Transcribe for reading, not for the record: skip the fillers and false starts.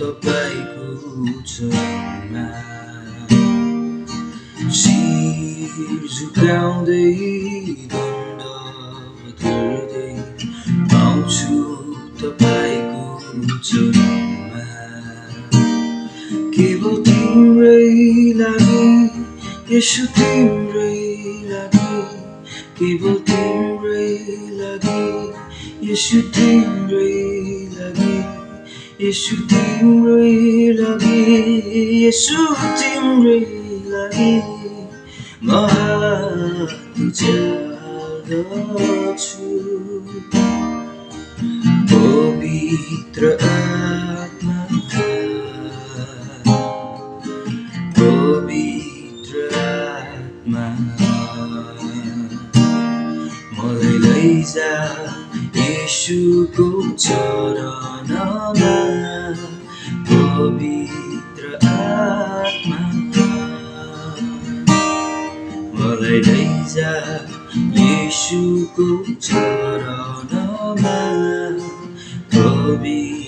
तपाईको चरणमा शिर झुकाउँदै दण्डवत गर्दै आउँछु तपाईको चरणमा। केवल तिम्रै लागि यसो तिम्रै लागि, केवल तिम्रै लागि यसो तिम्रै लागि, यसो तिम्रै लागि, यसो तिम्रै लागि म हात उचाल्दछु। पवित्र आत्मा, पवित्र आत्मा मलाई लैजा येशूको चरणमा। पवित्र आत्मा मलाई लैजा येशूको चरणमा। पवित्र